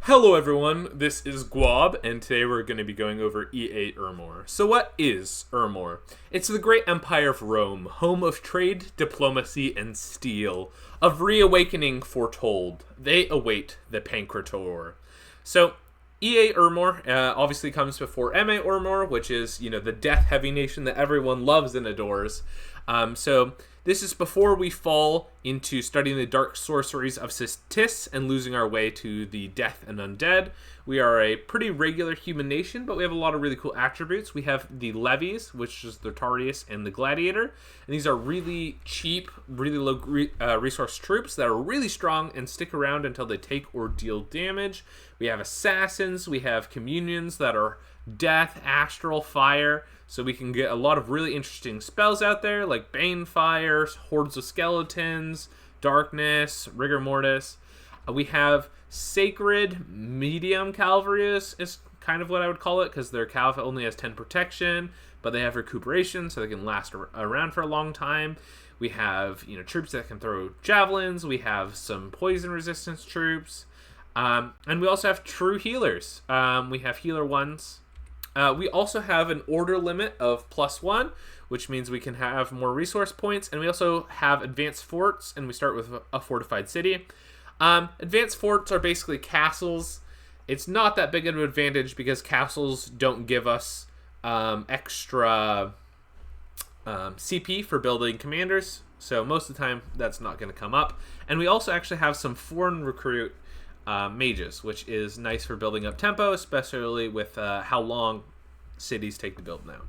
Hello everyone, this is Guab, and today we're going to be going over EA Ermor. So what is Ermor? It's the great empire of Rome, home of trade, diplomacy, and steel, of reawakening foretold. They await the pankritor. So EA Ermor obviously comes before MA Ermor, which is, the death-heavy nation that everyone loves and adores. So this is before we fall into studying the dark sorceries of Tis and losing our way to the death and undead. We are a pretty regular human nation, but we have a lot of really cool attributes. We have the levies, which is the Tarius and the Gladiator, and these are really cheap, really low resource troops that are really strong and stick around until they take or deal damage. We have assassins, we have communions that are death, astral, fire, so we can get a lot of really interesting spells out there, like Bane Fire, Hordes of Skeletons, Darkness, Rigor Mortis. We have Sacred Medium Cavalry is kind of what I would call it, because their cav only has 10 protection, but they have recuperation, so they can last around for a long time. We have, troops that can throw javelins. We have some poison resistance troops. And we also have true healers. We have healer ones. We also have an order limit of +1, which means we can have more resource points. And we also have advanced forts, and we start with a fortified city. Advanced forts are basically castles. It's not that big of an advantage because castles don't give us extra CP for building commanders. So most of the time, that's not going to come up. And we also actually have some foreign recruit mages, which is nice for building up tempo, especially with how long cities take to build now.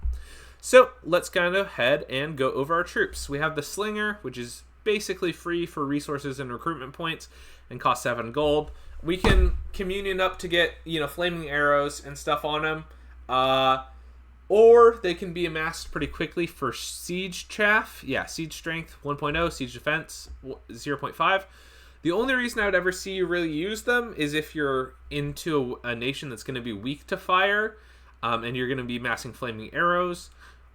So let's kind of head and go over our troops. We have the Slinger, which is basically free for resources and recruitment points and costs 7 gold. We can communion up to get, flaming arrows and stuff on them. Or they can be amassed pretty quickly for siege chaff. Yeah, siege strength 1.0, siege defense 0.5. The only reason I would ever see you really use them is if you're into a nation that's going to be weak to fire, and you're going to be massing flaming arrows,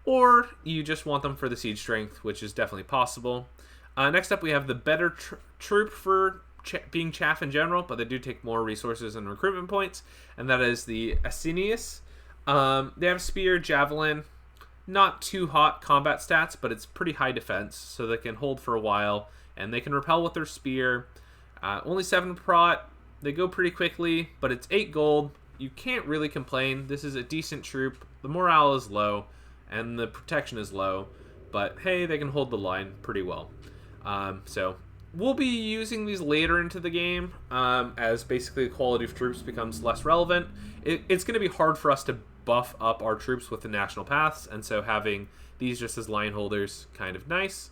or you just want them for the siege strength, which is definitely possible. Next up, we have the better troop for being chaff in general, but they do take more resources and recruitment points, and that is the Asinius. They have spear, javelin, not too hot combat stats, but it's pretty high defense, so they can hold for a while. And they can repel with their spear. Only 7 prot. They go pretty quickly, but it's 8 gold. You can't really complain. This is a decent troop. The morale is low, and the protection is low. But hey, they can hold the line pretty well. So we'll be using these later into the game, as basically the quality of troops becomes less relevant. It's going to be hard for us to buff up our troops with the national paths, and so having these just as line holders kind of nice.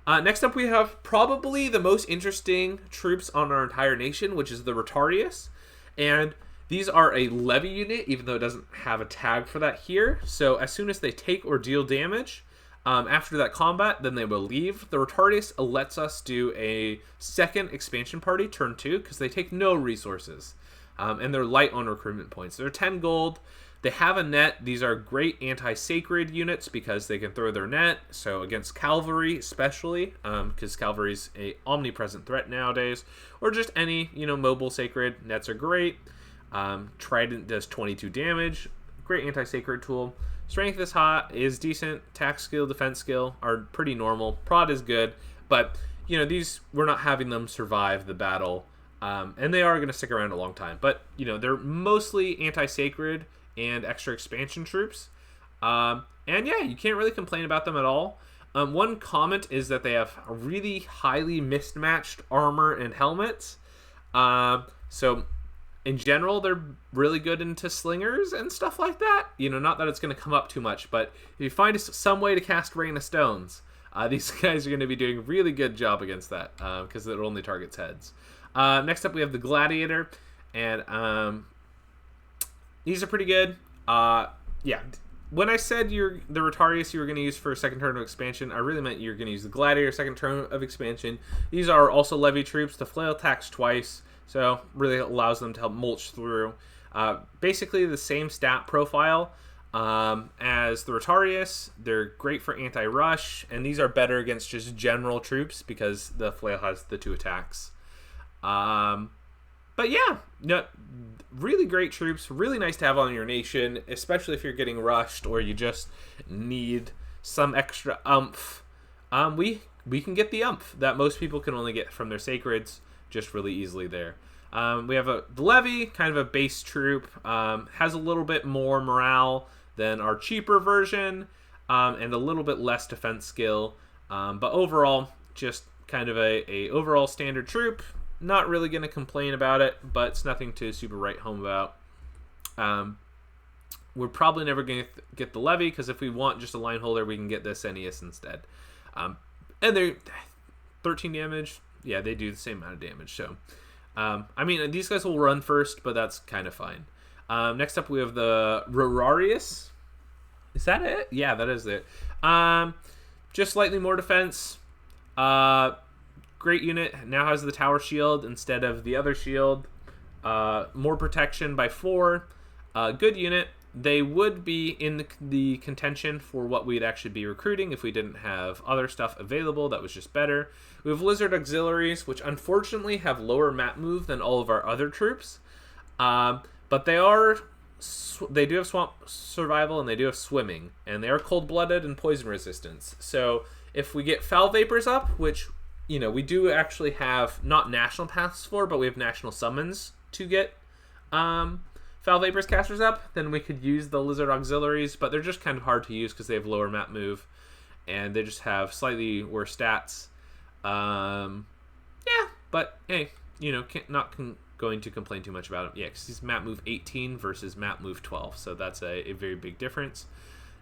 Next up, we have probably the most interesting troops on our entire nation, which is the Rotarius. And these are a levy unit, even though it doesn't have a tag for that here. So as soon as they take or deal damage after that combat, then they will leave. The Rotarius lets us do a second expansion party, turn 2, because they take no resources. And they're light on recruitment points. They're 10 gold. They have a net. These are great anti-sacred units because they can throw their net. So against cavalry especially, because cavalry's a omnipresent threat nowadays. Or just any, mobile sacred. Nets are great. Trident does 22 damage. Great anti-sacred tool. Strength is decent. Attack skill, defense skill are pretty normal. Prod is good. But, these, we're not having them survive the battle. And they are going to stick around a long time. But, they're mostly anti-sacred and extra expansion troops. And yeah, you can't really complain about them at all. One comment is that they have really highly mismatched armor and helmets. So in general, they're really good into slingers and stuff like that. Not that it's going to come up too much, but if you find some way to cast Rain of Stones, these guys are going to be doing a really good job against that, because it only targets heads. Next up, we have the Gladiator, and these are pretty good. Yeah. When I said the Rotarius you were going to use for a second turn of expansion, I really meant you're going to use the Gladiator second turn of expansion. These are also levy troops. The flail attacks twice, so really allows them to help mulch through. Basically the same stat profile as the Rotarius. They're great for anti-rush, and these are better against just general troops because the flail has the 2 attacks. But yeah, no, really great troops, really nice to have on your nation, especially if you're getting rushed or you just need some extra umph. We can get the umph that most people can only get from their sacreds just really easily there. We have the levy, kind of a base troop, has a little bit more morale than our cheaper version, and a little bit less defense skill, but overall just kind of a overall standard troop. Not really going to complain about it, but it's nothing to super write home about. We're probably never going to get the levy, because if we want just a line holder, we can get this Ennius instead. And they're 13 damage. Yeah, they do the same amount of damage. So, I mean, these guys will run first, but that's kind of fine. Next up, we have the Rorarius. Is that it? Yeah, that is it. Just slightly more defense. Great unit. Now has the tower shield instead of the other shield. More protection by 4. Good unit. They would be in the contention for what we'd actually be recruiting if we didn't have other stuff available that was just better. We have Lizard Auxiliaries, which unfortunately have lower map move than all of our other troops. But they do have swamp survival and they do have swimming. And they are cold-blooded and poison resistance. So if we get Foul Vapors up, which, you know, we do actually have not national paths for, but we have national summons to get Foul Vapors casters up, then we could use the Lizard Auxiliaries, but they're just kind of hard to use because they have lower map move, and they just have slightly worse stats. Yeah, but hey, you know, going to complain too much about him. Yeah, because he's map move 18 versus map move 12, so that's a very big difference.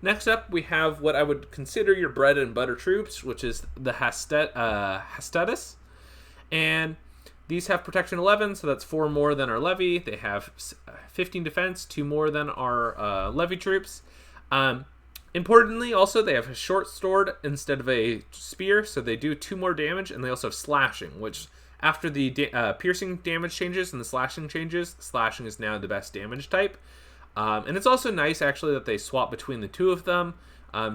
Next up, we have what I would consider your bread and butter troops, which is the Hastadus, and these have protection 11, so that's 4 more than our levy. They have 15 defense, 2 more than our levy troops. Importantly, also, they have a short sword instead of a spear, so they do 2 more damage, and they also have slashing, which after the piercing damage changes and the slashing changes, slashing is now the best damage type. And it's also nice, actually, that they swap between the two of them,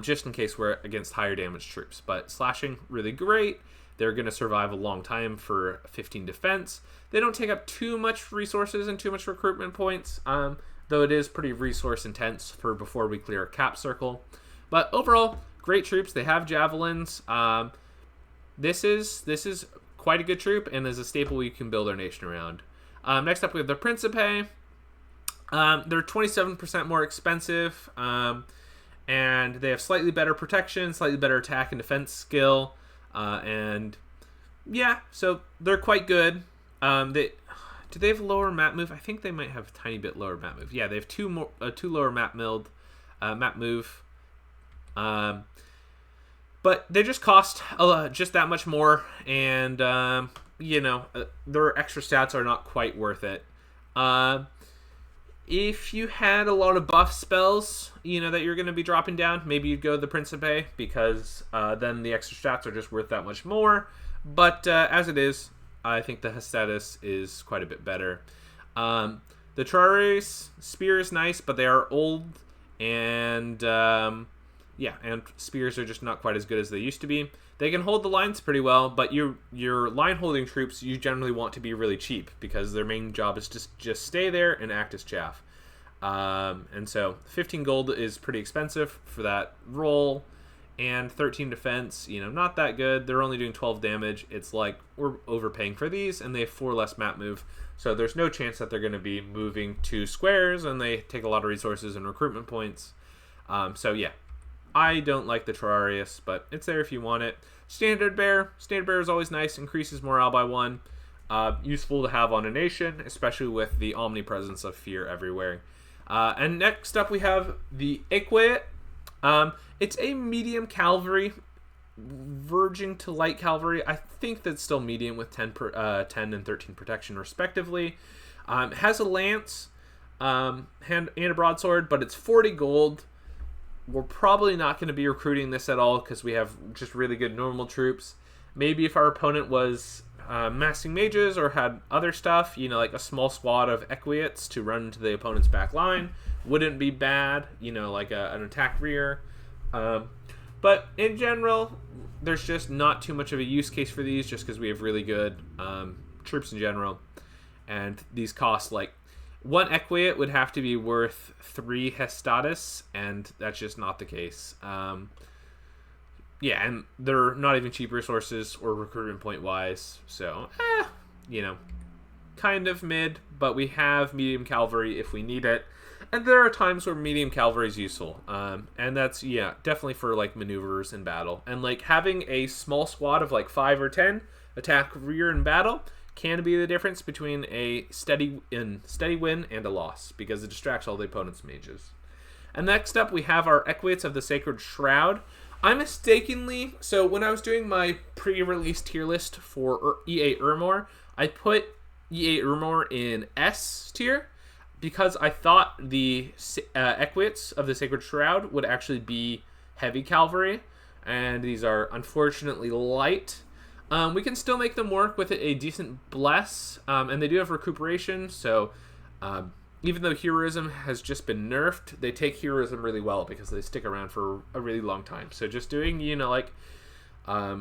just in case we're against higher damage troops. But slashing, really great. They're going to survive a long time for 15 defense. They don't take up too much resources and too much recruitment points, though it is pretty resource intense for before we clear a cap circle. But overall, great troops. They have javelins. This is quite a good troop and is a staple we can build our nation around. Next up, we have the Principe. They're 27% more expensive, and they have slightly better protection, slightly better attack and defense skill. And yeah, so they're quite good. Do they have lower map move? I think they might have a tiny bit lower map move. Yeah, they have two lower map move. But they just cost just that much more, and you know, their extra stats are not quite worth it. If you had a lot of buff spells, you know, that you're going to be dropping down, maybe you'd go the Principe, because then the extra stats are just worth that much more. But as it is, I think the Hastadus is quite a bit better. The Trares spear is nice, but they are old, and yeah, and spears are just not quite as good as they used to be. They can hold the lines pretty well, but your line holding troops you generally want to be really cheap, because their main job is just stay there and act as chaff. And so 15 gold is pretty expensive for that role, and 13 defense, you know, not that good. They're only doing 12 damage. It's like we're overpaying for these, and they have 4 less map move, so there's no chance that they're going to be moving to squares, and they take a lot of resources and recruitment points. So yeah, I don't like the Terrarius, but it's there if you want it. Standard Bear is always nice, increases morale by 1. Useful to have on a nation, especially with the omnipresence of fear everywhere. And next up we have the Equate. It's a medium cavalry, verging to light cavalry. I think that's still medium with 10 and 13 protection respectively. It has a lance and a broadsword, but it's 40 gold. We're probably not going to be recruiting this at all because we have just really good normal troops. Maybe if our opponent was massing mages or had other stuff, you know, like a small squad of Equiates to run into the opponent's back line, wouldn't be bad, you know, like an attack rear. But in general, there's just not too much of a use case for these, just because we have really good troops in general. And these cost like One Equiate would have to be worth 3 Hestatus, and that's just not the case. Yeah, and they're not even cheap resources or recruitment point wise, so you know, kind of mid. But we have medium cavalry if we need it, and there are times where medium cavalry is useful. And that's definitely for like maneuvers in battle, and like having a small squad of like 5 or 10 attack rear in battle can be the difference between a steady win and a loss, because it distracts all the opponent's mages. And next up, we have our Equiates of the Sacred Shroud. I mistakenly, so when I was doing my pre-release tier list for EA Ermor, I put EA Ermor in S tier because I thought the Equiates of the Sacred Shroud would actually be heavy cavalry, and these are unfortunately light. We can still make them work with a decent bless, and they do have recuperation, so even though heroism has just been nerfed, they take heroism really well because they stick around for a really long time. So just doing, I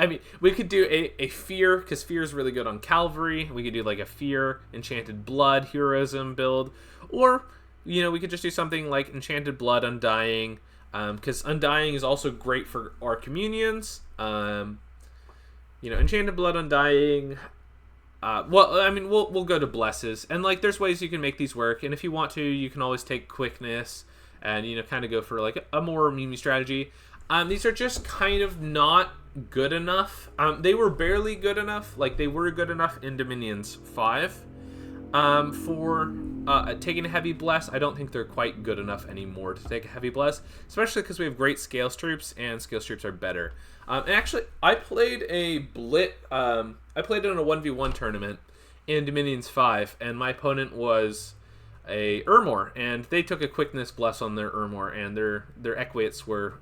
mean, we could do a fear, because fear is really good on cavalry. We could do like a fear, enchanted blood, heroism build, or, we could just do something like enchanted blood, undying, because undying is also great for our communions. Enchanted blood, undying. We'll go to blesses, and like there's ways you can make these work, and if you want to, you can always take quickness and kind of go for like a more Mimi strategy. These are just kind of not good enough. They were barely good enough. Like they were good enough in Dominions 5 for taking a heavy bless. I don't think they're quite good enough anymore to take a heavy bless, especially because we have great scales troops, and scales troops are better. And actually, I played a I played in a 1v1 tournament in Dominions 5, and my opponent was a Ermor, and they took a quickness bless on their Ermor, and their Equiates were,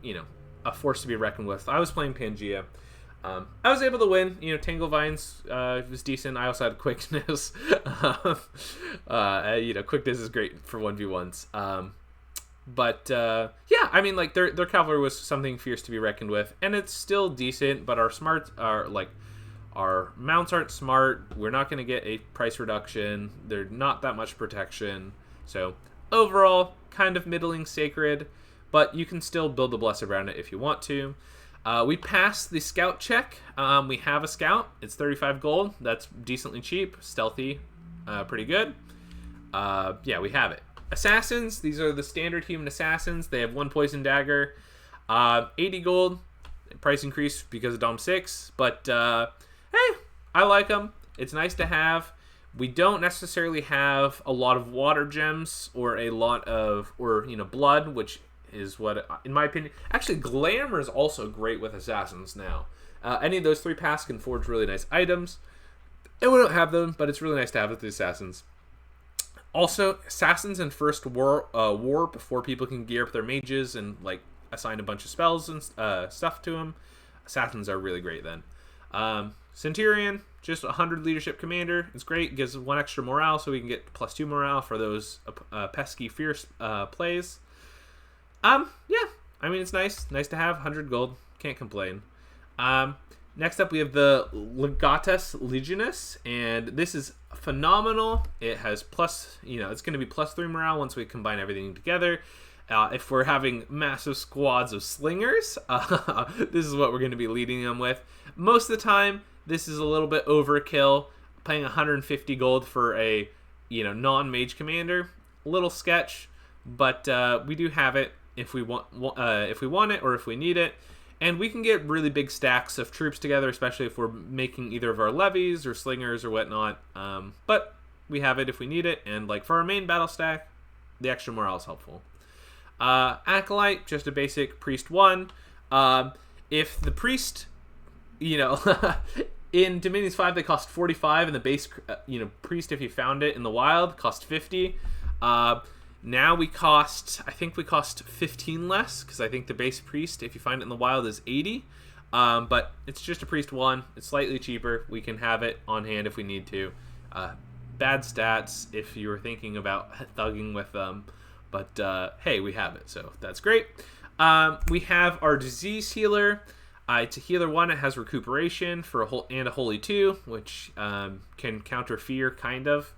a force to be reckoned with. I was playing Pangea. I was able to win. Tangle Vines was decent. I also had quickness. Quickness is great for 1v1s. Their cavalry was something fierce to be reckoned with, and it's still decent. But our mounts aren't smart. We're not going to get a price reduction. They're not that much protection. So overall, kind of middling sacred, but you can still build a bless around it if you want to. We passed the scout check. We have a scout. It's 35 gold. That's decently cheap. Stealthy. Pretty good. We have it. Assassins. These are the standard human assassins. They have 1 poison dagger. 80 gold. Price increase because of Dom 6. But, hey, I like them. It's nice to have. We don't necessarily have a lot of water gems or a lot of, blood, which is what, in my opinion, actually glamour is also great with assassins now. Any of those 3 paths can forge really nice items, and we don't have them, but it's really nice to have with the assassins. Also, assassins in first war before people can gear up their mages and like assign a bunch of spells and stuff to them. Assassins are really great then. Centurion, just 100 leadership commander. It's great. Gives 1 extra morale, so we can get +2 morale for those pesky fierce plays. It's nice to have 100 gold. Can't complain. Next up, we have the Legatus Legionis, and this is phenomenal. It has it's going to be +3 morale once we combine everything together. If we're having massive squads of slingers, this is what we're going to be leading them with. Most of the time, this is a little bit overkill. Paying 150 gold for a non-mage commander, a little sketch, but we do have it if we want it or if we need it. And we can get really big stacks of troops together, especially if we're making either of our levies or slingers or whatnot. But we have it if we need it. And like for our main battle stack, the extra morale is helpful. Acolyte, just a basic priest 1. If the priest, in Dominions 5 they cost 45, and the base, priest, if you found it in the wild, cost 50. Now we cost 15 less, because I think the base priest, if you find it in the wild, is 80. But it's just a priest 1. It's slightly cheaper. We can have it on hand if we need to. Bad stats if you were thinking about thugging with them. But hey, we have it, so that's great. We have our disease healer. It's a healer 1. It has recuperation for a holy 2, which can counter fear, kind of.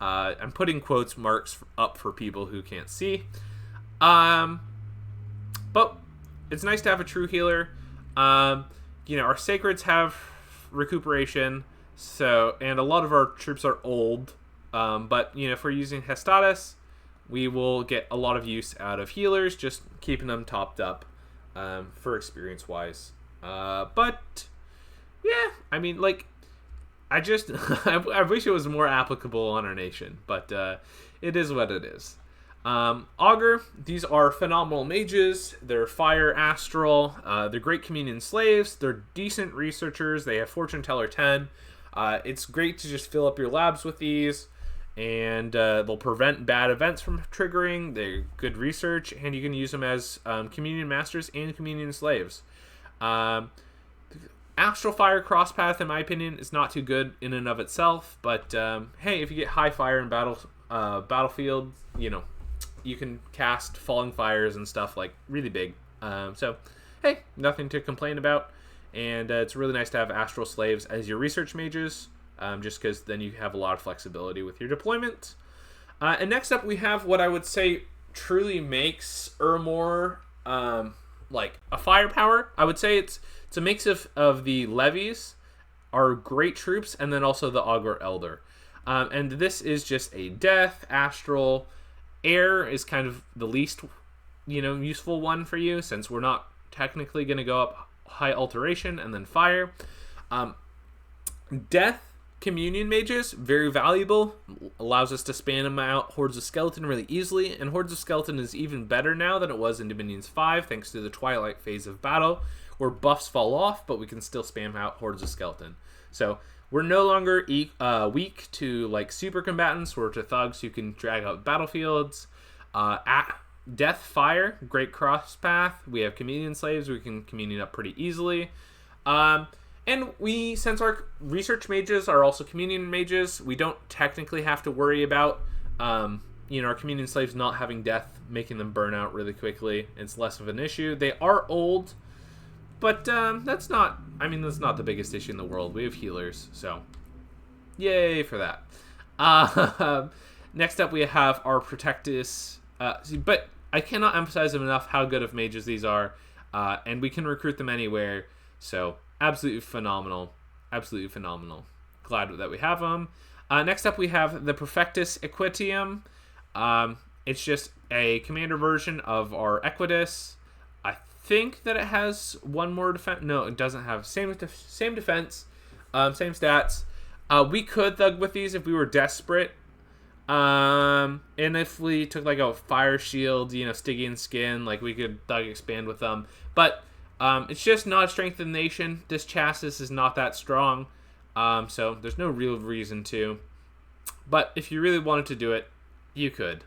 I'm putting quotes marks up for people who can't see. But it's nice to have a true healer. Our sacreds have recuperation, and a lot of our troops are old. But if we're using Hestatus, we will get a lot of use out of healers, just keeping them topped up for experience wise. But yeah, I mean, like, I just I wish it was more applicable on our nation, but it is what it is. Augur, these are phenomenal mages. They're fire astral. They're great communion slaves. They're decent researchers. They have fortune teller 10. It's great to just fill up your labs with these, and they'll prevent bad events from triggering. They're good research, and you can use them as communion masters and communion slaves. Astral Fire Crosspath, in my opinion, is not too good in and of itself, but hey, if you get high fire in battlefield, you can cast Falling Fires and stuff like really big. So, hey, nothing to complain about, and it's really nice to have Astral Slaves as your research mages, just because then you have a lot of flexibility with your deployment. And next up, we have what I would say truly makes Ermor like a firepower. I would say it's a mix of the levies, our great troops, and then also the Augur Elder. And this is just a death, astral. Air is kind of the least, useful one for you, since we're not technically going to go up high alteration, and then fire. Death, communion mages, very valuable. Allows us to span them out hordes of skeleton really easily, and hordes of skeleton is even better now than it was in Dominions 5, thanks to the twilight phase of battle, where buffs fall off, but we can still spam out hordes of skeleton. So we're no longer weak to like super combatants or to thugs who can drag out battlefields. Death Fire, great cross path. We have communion slaves, we can communion up pretty easily. And since our research mages are also communion mages, we don't technically have to worry about our communion slaves not having death, making them burn out really quickly. It's less of an issue. They are old, but that's not the biggest issue in the world. We have healers, so yay for that. Next up, we have our Protectus. But I cannot emphasize enough how good of mages these are, and we can recruit them anywhere. So absolutely phenomenal. Absolutely phenomenal. Glad that we have them. Next up, we have the Perfectus Equitium. It's just a commander version of our Equitus. I think that it has one more defense. No, it doesn't have. Same defense, same stats. We could thug with these if we were desperate. And if we took like a fire shield, Stygian skin, like we could thug expand with them. But it's just not a strength of the nation. This chassis is not that strong. So there's no real reason to. But if you really wanted to do it, you could.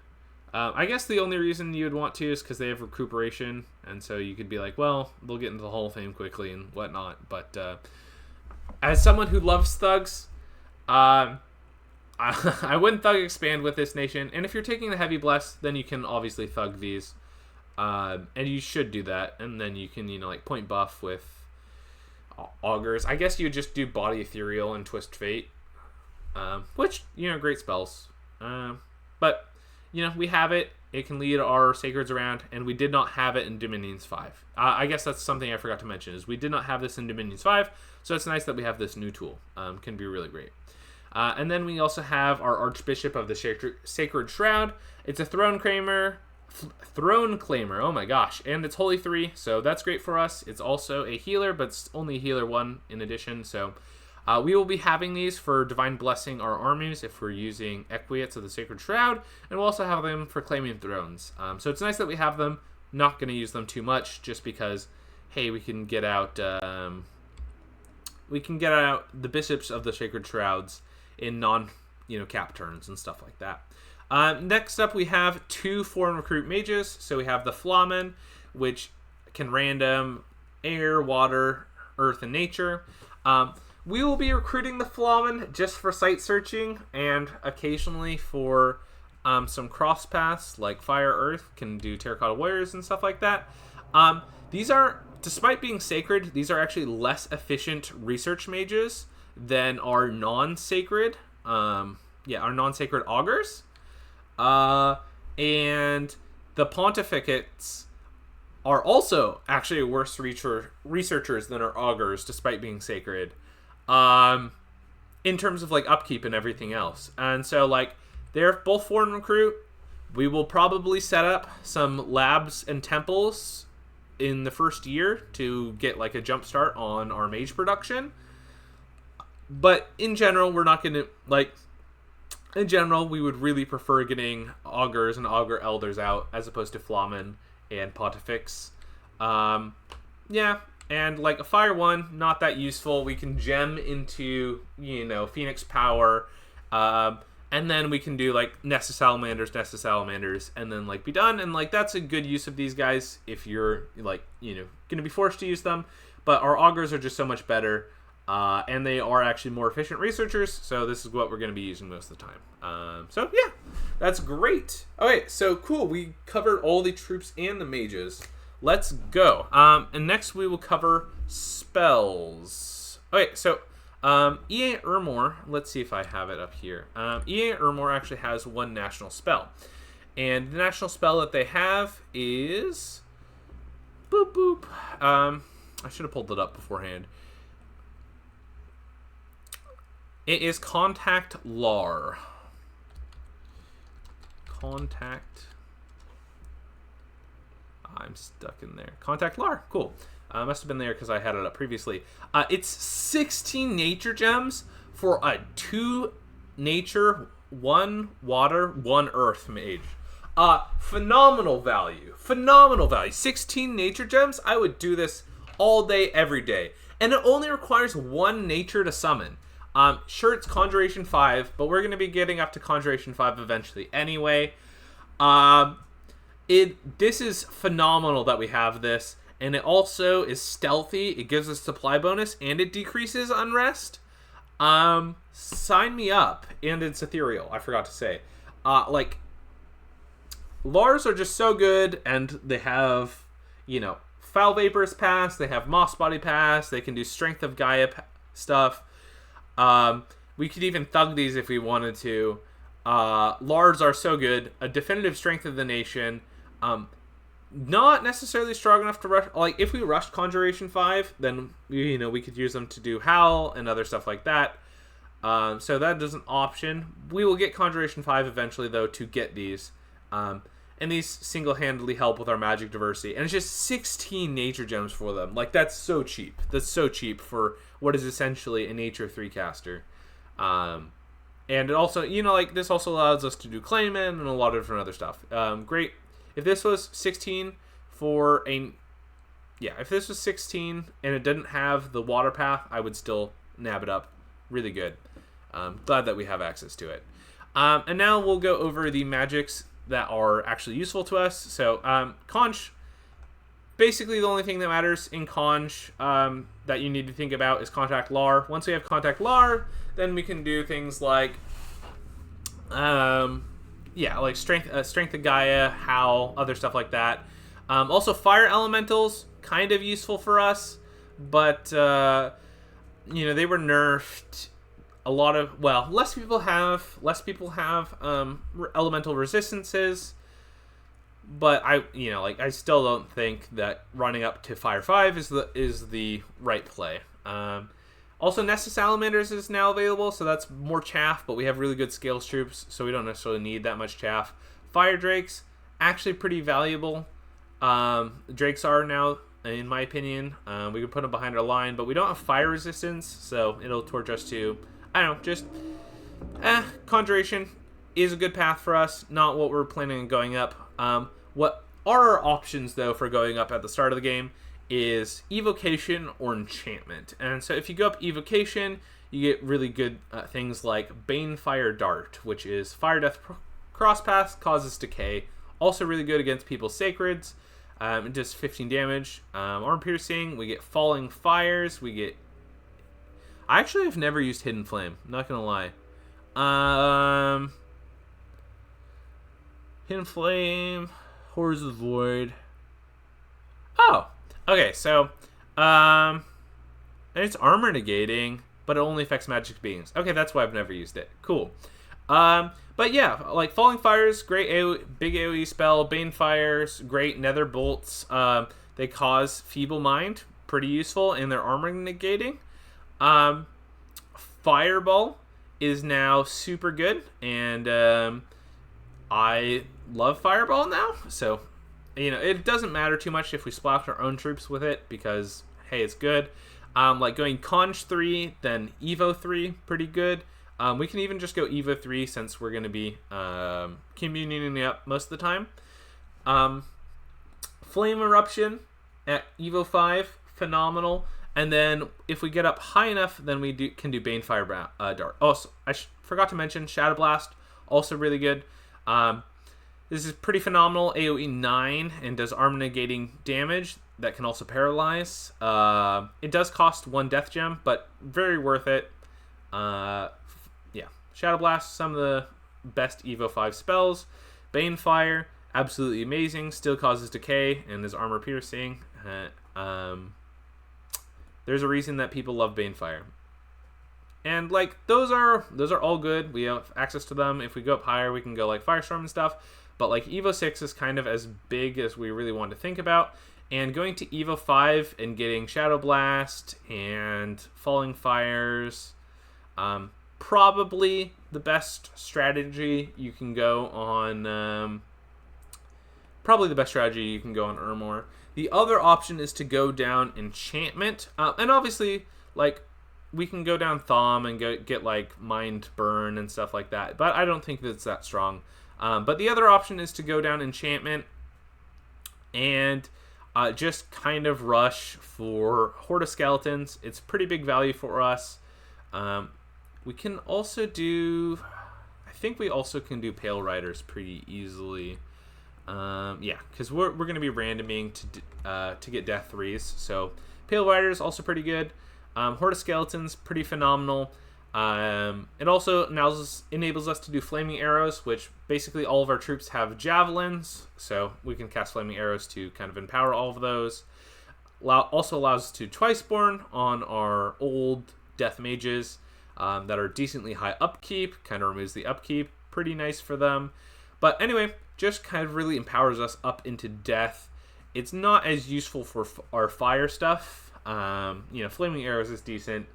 I guess the only reason you would want to is because they have recuperation, and so you could be like, well, they'll get into the Hall of Fame quickly and whatnot. But as someone who loves thugs, I wouldn't thug expand with this nation. And if you're taking the heavy bless, then you can obviously thug these, and you should do that. And then you can point buff with augurs. I guess you would just do body ethereal and twist fate, which great spells. But we have it. It can lead our sacreds around, and we did not have it in Dominions 5. I guess that's something I forgot to mention, is we did not have this in Dominions 5, so it's nice that we have this new tool. Can be really great. And then we also have our Archbishop of the Sacred Shroud. It's a throne claimer, oh my gosh, and it's Holy 3, so that's great for us. It's also a healer, but it's only a healer 1 in addition, so we will be having these for Divine Blessing our armies if we're using Equiates of the Sacred Shroud, and we'll also have them for Claiming Thrones. So it's nice that we have them. Not going to use them too much, just because, hey, we can get out the Bishops of the Sacred Shrouds in cap turns and stuff like that. Next up, we have 2 foreign recruit mages. So we have the Flamen, which can random air, water, earth, and nature. We will be recruiting the Flamen just for site searching and occasionally for some cross paths like Fire, Earth, can do Terracotta Warriors and stuff like that. These are, despite being sacred, these are actually less efficient research mages than our non-sacred our non-sacred augurs. And the pontificates are also actually worse researchers than our augurs, despite being sacred, in terms of like upkeep and everything else. And so like they're both foreign recruit. We will probably set up some labs and temples in the first year to get like a jump start on our mage production. But in general, we're not going to like. In general, we would really prefer getting augurs and augur elders out as opposed to flamen and pontifex. Yeah, and like a fire one, not that useful. We can gem into, Phoenix power, and then we can do like Nest of Salamanders, and then like be done. And like that's a good use of these guys if you're like, going to be forced to use them. But our augurs are just so much better. And they are actually more efficient researchers, so this is what we're going to be using most of the time. So yeah, that's great. Okay, so cool. We covered all the troops and the mages. Let's go. And next we will cover spells. Okay, so EA Ermor, let's see if I have it up here. EA Ermor actually has one national spell. And the national spell that they have is... Boop, boop. I should have pulled it up beforehand. It is Contact Lar. I'm stuck in there. Contact Lar. Cool. Must have been there because I had it up previously. It's 16 nature gems for a 2 nature, 1 water, 1 earth mage. Phenomenal value. 16 nature gems. I would do this all day, every day. And it only requires 1 nature to summon. Sure, it's Conjuration 5, but we're going to be getting up to Conjuration 5 eventually anyway. This is phenomenal that we have this, and it also is stealthy. It gives us supply bonus, and it decreases unrest. Sign me up. And it's ethereal, I forgot to say. Lars are just so good, and they have, Foul Vapor's pass, they have Moss Body pass, they can do Strength of Gaia stuff. We could even thug these if we wanted to. Lars are so good. A definitive strength of the nation. Not necessarily strong enough to rush. Like, if we rushed Conjuration 5, then, we could use them to do Howl and other stuff like that. So that is an option. We will get Conjuration 5 eventually, though, to get these. And these single-handedly help with our magic diversity. And it's just 16 nature gems for them. Like, that's so cheap. That's so cheap for what is essentially a nature 3 caster. And it also, this also allows us to do Clayman and a lot of different other stuff. Great. If this was 16 if this was 16 and it didn't have the water path, I would still nab it up. Really good. Glad that we have access to it. And now we'll go over the magics that are actually useful to us. So, Conch, basically the only thing that matters in Conch that you need to think about is Contact Lar. Once we have Contact Lar, then we can do things like, Strength of Gaia, Howl, other stuff like that. Also, Fire Elementals, kind of useful for us, but, they were nerfed. Less people have elemental resistances, but I still don't think that running up to Fire 5 is the right play. Also, Nest of Salamanders is now available, so that's more chaff, but we have really good scales troops, so we don't necessarily need that much chaff. Fire Drakes, actually pretty valuable. Drakes are now, in my opinion. We can put them behind our line, but we don't have fire resistance, so it'll torch us too. I don't know, Conjuration is a good path for us, not what we're planning on going up. What are our options, though, for going up at the start of the game is Evocation or Enchantment. And so if you go up Evocation, you get really good things like Banefire Dart, which is Fire Death Crosspath, causes decay. Also really good against people's sacreds. It does 15 damage. Arm Piercing, we get Falling Fires, we get... I actually have never used Hidden Flame, I'm not gonna lie. Hidden Flame, Horrors of the Void. Oh, okay, so, it's armor negating, but it only affects magic beings. Okay, that's why I've never used it. Cool. But yeah, like Falling Fire's great big AoE spell. Bane Fire's great. Nether Bolts, they cause Feeble Mind, pretty useful in their armor negating. Fireball is now super good, and I love Fireball now. So, it doesn't matter too much if we splash our own troops with it because, hey, it's good. Like going Conj 3, then Evo 3, pretty good. We can even just go Evo 3 since we're going to be communioning up most of the time. Flame Eruption at Evo 5, phenomenal. And then if we get up high enough, then we can do Banefire Dart. Also, I forgot to mention Shadow Blast, also really good. This is pretty phenomenal. AoE 9 and does armor negating damage that can also paralyze. It does cost 1 death gem, but very worth it. Yeah, Shadow Blast, some of the best Evo 5 spells. Banefire, absolutely amazing. Still causes decay and is armor piercing. There's a reason that people love Banefire. And like those are all good. We have access to them. If we go up higher, we can go like Firestorm and stuff. But like Evo 6 is kind of as big as we really want to think about. And going to Evo 5 and getting Shadow Blast and Falling Fires, probably the best strategy you can go on. Probably the best strategy you can go on Ermor. The other option is to go down Enchantment, and obviously, like, we can go down Thom and get like Mind Burn and stuff like that. But I don't think that's that strong. But the other option is to go down Enchantment and just kind of rush for Horde of Skeletons. It's pretty big value for us. We can also do... I think we also can do Pale Riders pretty easily. Yeah, because we're going to be randoming to get Death 3s. So Pale Riders also pretty good. Horde of Skeletons, pretty phenomenal. It also enables us to do Flaming Arrows, which basically all of our troops have Javelins. So we can cast Flaming Arrows to kind of empower all of those. Also allows us to Twiceborn on our old Death Mages that are decently high upkeep. Kind of removes the upkeep. Pretty nice for them. But anyway, just kind of really empowers us up into Death. It's not as useful for our fire stuff. Flaming Arrows is decent.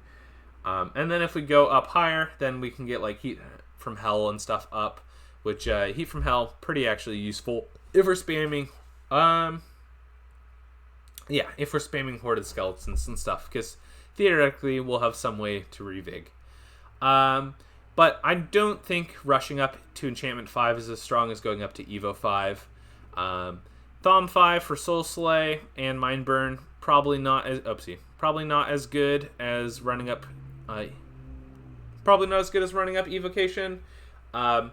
And then if we go up higher, then we can get like Heat from Hell and stuff up, which Heat from Hell, pretty actually useful if we're spamming. If we're spamming Horde of Skeletons and stuff, because theoretically we'll have some way to revig. But I don't think rushing up to Enchantment 5 is as strong as going up to Evo 5. Thom 5 for Soul Slay and Mind Burn, probably not as good as running up. Probably not as good as running up Evocation. None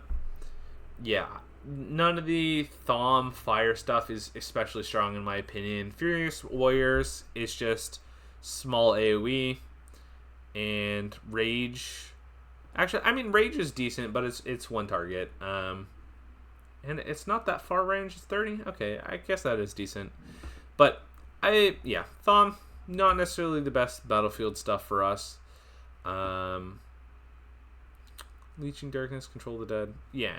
of the Thom Fire stuff is especially strong in my opinion. Furious Warriors is just small AoE, and Rage. Actually, I mean Rage is decent, but it's one target. And it's not that far range. It's 30. Okay, I guess that is decent. But Thom, not necessarily the best battlefield stuff for us. Leeching Darkness, Control the Dead. Yeah.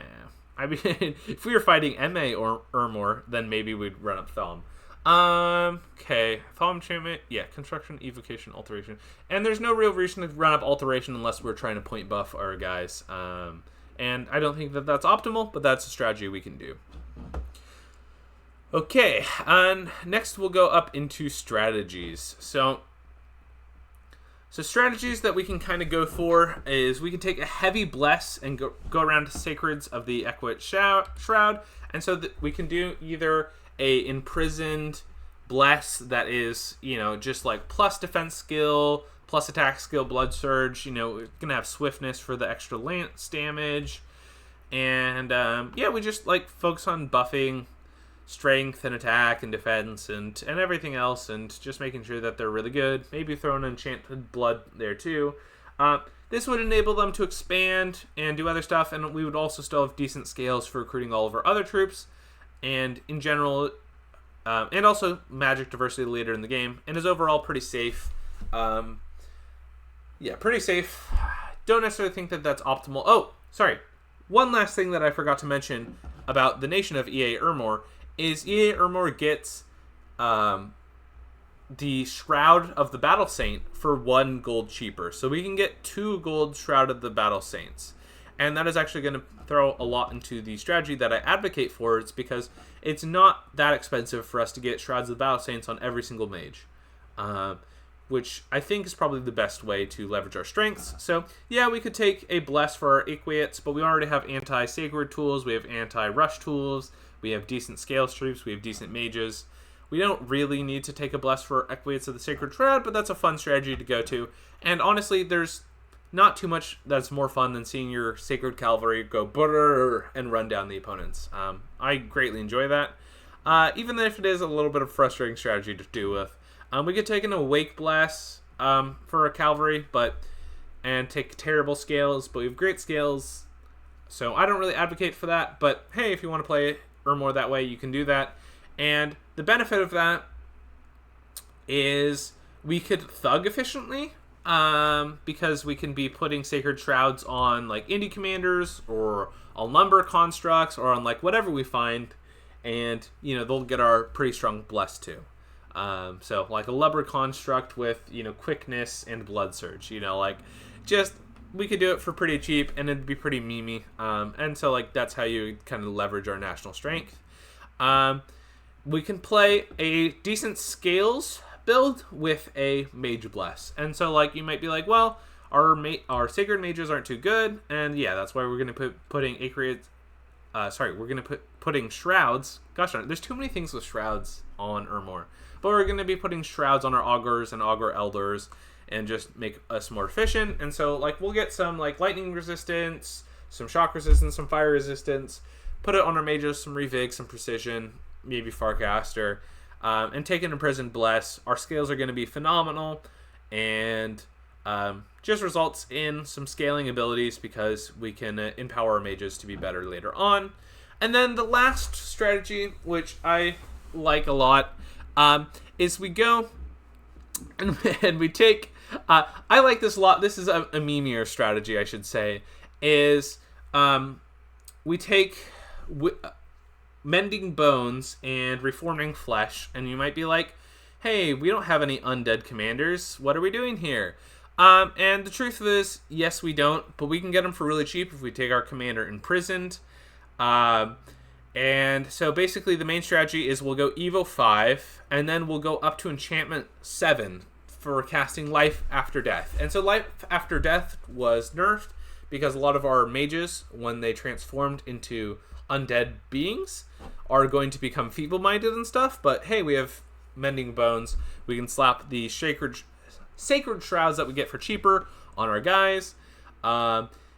I mean, if we were fighting MA or Ermor, then maybe we'd run up Thom. Okay. Thom Enchantment. Yeah. Construction, Evocation, Alteration. And there's no real reason to run up Alteration unless we're trying to point buff our guys. And I don't think that that's optimal, but that's a strategy we can do. Okay. And next we'll go up into strategies. So strategies that we can kind of go for is we can take a heavy bless and go around to Sacreds of the Equate Shroud. And so that we can do either a imprisoned bless that is, just like plus defense skill, plus attack skill, blood surge. We're going to have swiftness for the extra lance damage. And we just like focus on buffing strength and attack and defense and everything else, and just making sure that they're really good. Maybe throw an enchanted blood there too. This would enable them to expand and do other stuff, and we would also still have decent scales for recruiting all of our other troops, and in general, and also magic diversity later in the game, and is overall pretty safe. Pretty safe. Don't necessarily think that that's optimal. Oh, sorry. one last thing that I forgot to mention about the nation of EA Ermor is EA Ermor gets the Shroud of the Battle Saint for 1 gold cheaper. So we can get 2 gold Shroud of the Battle Saints. And that is actually going to throw a lot into the strategy that I advocate for. It's because it's not that expensive for us to get Shrouds of the Battle Saints on every single mage. Which I think is probably the best way to leverage our strengths. So, yeah, we could take a Bless for our Equiates, but we already have anti-Sacred tools, we have anti-Rush tools, we have decent Scale Troops, we have decent mages. We don't really need to take a Bless for Equiates of the Sacred Shroud, but that's a fun strategy to go to. And honestly, there's not too much that's more fun than seeing your Sacred Cavalry go brrr and run down the opponents. I greatly enjoy that, even if it is a little bit of a frustrating strategy to do with. We could take an Awake Bless for a Cavalry, and take terrible scales, but we have great scales, so I don't really advocate for that. But hey, if you want to play Ermor that way, you can do that. And the benefit of that is we could thug efficiently, because we can be putting Sacred Shrouds on like indie commanders or on lumber constructs or on like whatever we find, and they'll get our pretty strong bless too. So like a lumber construct with quickness and blood surge, we could do it for pretty cheap and it'd be pretty memey. And so like that's how you kind of leverage our national strength. We can play a decent scales build with a mage bless, and so like you might be like, well, our sacred mages aren't too good, and yeah, that's why we're going to putting putting shrouds. Gosh darn it, there's too many things with shrouds on Ermor, but we're going to be putting shrouds on our augurs and augur elders and just make us more efficient. And so like we'll get some like lightning resistance, some shock resistance, some fire resistance, put it on our mages, some revig, some precision, maybe Farcaster, and take an imprisoned bless. Our scales are going to be phenomenal, and just results in some scaling abilities because we can empower our mages to be better later on. And then the last strategy, which I like a lot, is we go and we take. I like this a lot. This is a memeier strategy, I should say. Is we take Mending Bones and Reforming Flesh, and you might be like, hey, we don't have any undead commanders. What are we doing here? And the truth is, yes, we don't, but we can get them for really cheap if we take our commander imprisoned. And so basically the main strategy is we'll go Evo 5, and then we'll go up to Enchantment 7 for casting Life After Death. And so Life After Death was nerfed because a lot of our mages, when they transformed into undead beings, are going to become feeble-minded and stuff. But hey, we have Mending Bones. We can slap the Sacred Shrouds that we get for cheaper on our guys.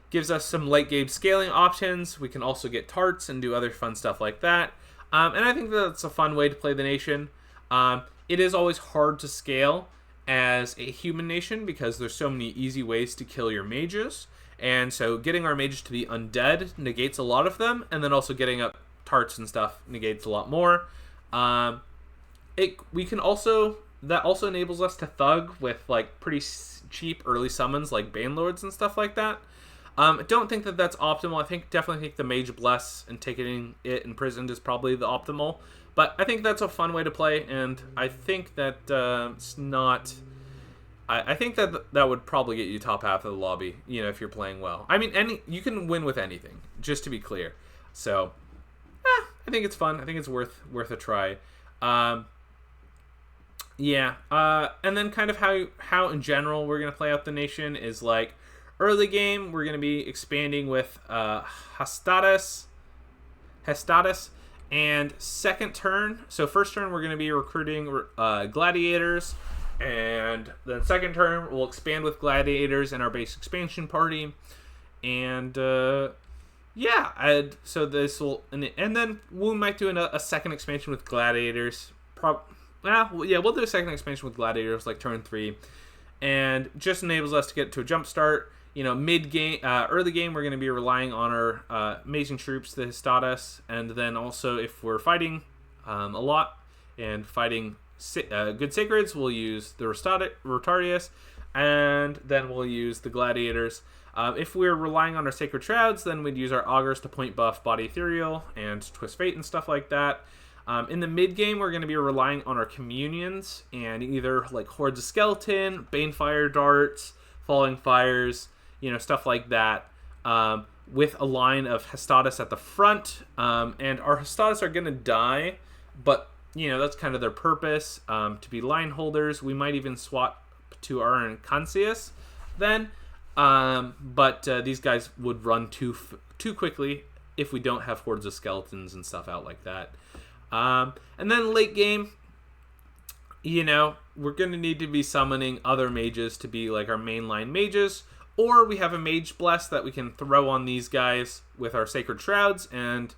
Gives us some late game scaling options. We can also get tarts and do other fun stuff like that. And I think that's a fun way to play the nation. It is always hard to scale as a human nation because there's so many easy ways to kill your mages. And so getting our mages to be undead negates a lot of them, and then also getting up tarts and stuff negates a lot more. That also enables us to thug with like pretty cheap early summons like Banelords and stuff like that. I don't think that that's optimal. I definitely think the Mage Bless and taking it imprisoned is probably the optimal. But I think that's a fun way to play, and I think that it's not. I think that would probably get you top half of the lobby, if you're playing well. I mean, you can win with anything, just to be clear. So, I think it's fun. I think it's worth a try. And then kind of how in general we're going to play out the nation is like early game, we're going to be expanding with Hestatus. And second turn, so first turn we're going to be recruiting gladiators. And then second turn, we'll expand with gladiators in our base expansion party, and so this will, and then we might do a second expansion with gladiators. We'll do a second expansion with gladiators like turn 3, and just enables us to get to a jump start. Mid game, early game, we're going to be relying on our amazing troops, the Hestatus, and then also if we're fighting a lot and fighting good sacreds, we'll use the Rotardius, and then we'll use the gladiators. If we're relying on our Sacred Shrouds, then we'd use our Augurs to point buff Body Ethereal and Twist Fate and stuff like that. In the mid game, we're going to be relying on our Communions and either like Hordes of Skeleton, Banefire Darts, Falling Fires, stuff like that. With a line of Hestatus at the front, and our Hestatus are going to die, but that's kind of their purpose, to be line holders. We might even swap to our Incancius then, but these guys would run too quickly if we don't have Hordes of Skeletons and stuff out like that. And then late game, we're going to need to be summoning other mages to be like our mainline mages, or we have a Mage Bless that we can throw on these guys with our Sacred Shrouds and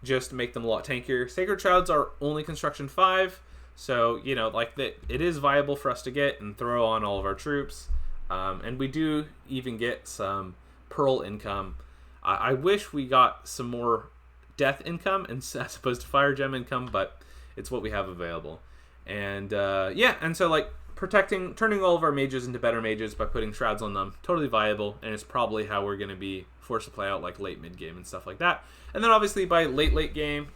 just make them a lot tankier. Sacred Shrouds are only construction 5, so, it is viable for us to get and throw on all of our troops. And we do even get some Pearl income. I wish we got some more Death income as opposed to Fire Gem income, but it's what we have available. And, and so, turning all of our mages into better mages by putting Shrouds on them, totally viable, and it's probably how we're going to be forced to play out, late mid-game and stuff like that. And then, obviously, by late game,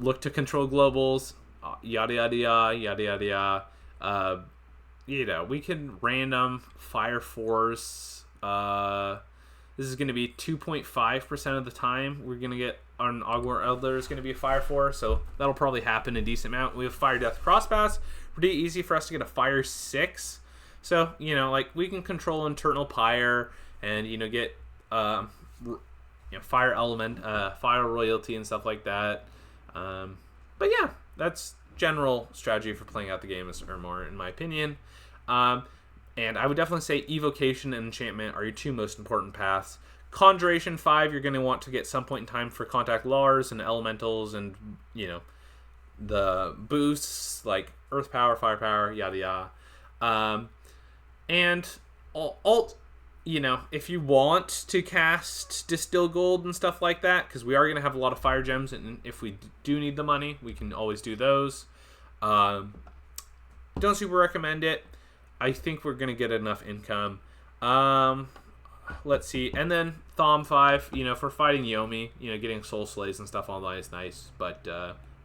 look to control globals, yada, yada, yada, yada, yada, yada. We can random Fire Force. This is going to be 2.5% of the time we're going to get an Augmore Elder is going to be a Fire Force, so that'll probably happen a decent amount. We have Fire Death Crosspass. Pretty easy for us to get a Fire 6. So, we can control Internal Pyre and, get, Fire Element, Fire Royalty and stuff like that. But yeah, that's general strategy for playing out the game as Ermor, in my opinion. And I would definitely say Evocation and Enchantment are your two most important paths. Conjuration 5, you're going to want to get some point in time for Contact Lars and Elementals and, the boosts like Earth Power, Fire Power, yada yada. And alt, if you want to cast Distill Gold and stuff like that, because we are going to have a lot of Fire Gems, and if we do need the money, we can always do those. Don't super recommend it. I think we're going to get enough income. Let's see. And then Thom 5, for fighting Yomi, getting Soul Slays and stuff, all that is nice, but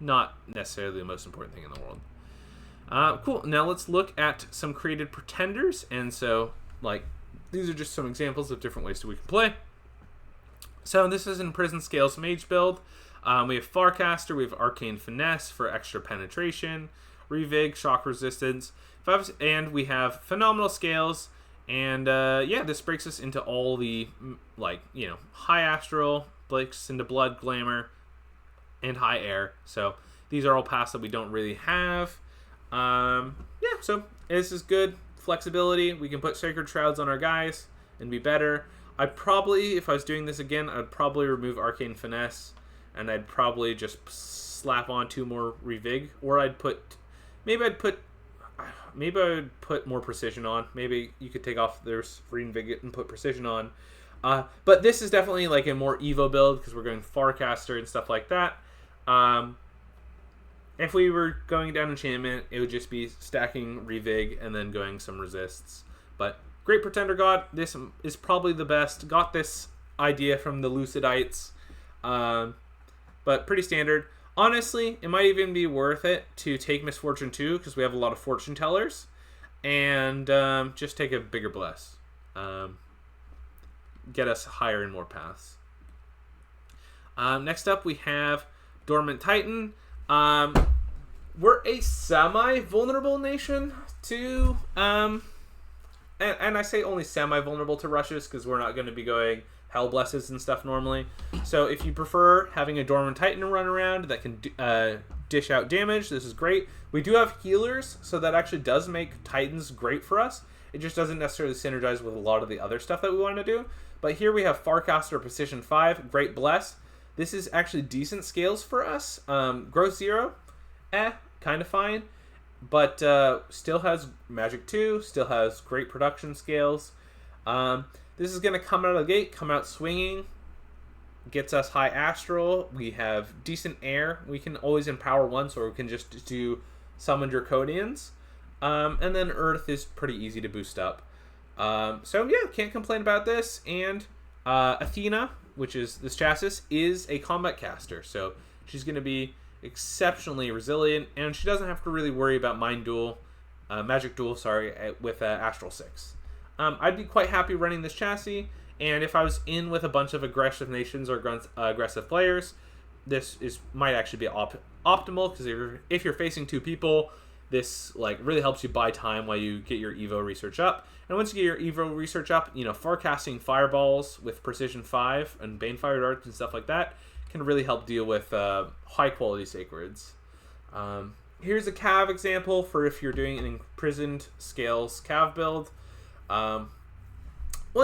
not necessarily the most important thing in the world. Cool. Now let's look at some created pretenders. And so, these are just some examples of different ways that we can play. So this is in Prison Scales Mage build. We have Farcaster, we have Arcane Finesse for extra penetration, Revig, Shock Resistance, and we have Phenomenal Scales. And this breaks us into all the, High Astral, breaks into Blood, Glamour, and High Air. So these are all paths that we don't really have. So this is good. Flexibility. We can put Sacred Shrouds on our guys and be better. I'd probably, if I was doing this again, I'd probably remove Arcane Finesse, and I'd probably just slap on 2 more Revig, or maybe I would put more Precision on. Maybe you could take off their Revig and put Precision on. But this is definitely a more Evo build because we're going Farcaster and stuff like that. If we were going down Enchantment, it would just be stacking Revig and then going some Resists. But Great Pretender God, this is probably the best. Got this idea from the Lucidites. But pretty standard. Honestly, it might even be worth it to take Misfortune 2 because we have a lot of Fortune Tellers. And just take a bigger Bless. Get us higher and more paths. Next up, we have Dormant Titan. We're a semi-vulnerable nation to, and I say only semi-vulnerable to rushes because we're not going to be going Hell Blesses and stuff normally. So if you prefer having a Dormant Titan run around that can dish out damage, this is great. We do have healers, so that actually does make Titans great for us. It just doesn't necessarily synergize with a lot of the other stuff that we want to do. But here we have Farcaster Precision 5, Great Bless. This is actually decent scales for us. Growth 0, kind of fine. But still has Magic 2, still has great production scales. This is going to come out of the gate, come out swinging. Gets us High Astral. We have decent air. We can always empower 1, so we can just do Summon Draconians. And then Earth is pretty easy to boost up. So yeah, can't complain about this. And Athena, which is this chassis, is a combat caster, so she's going to be exceptionally resilient, and she doesn't have to really worry about magic duel, with Astral 6. I'd be quite happy running this chassis, and if I was in with a bunch of aggressive nations or aggressive players, this might actually be optimal, because if you're facing 2 people, this really helps you buy time while you get your Evo research up. And once you get your Evo research up, forecasting fireballs with precision 5 and Banefire darts and stuff like that can really help deal with high quality sacreds. Here's a Cav example for if you're doing an imprisoned scales Cav build. 1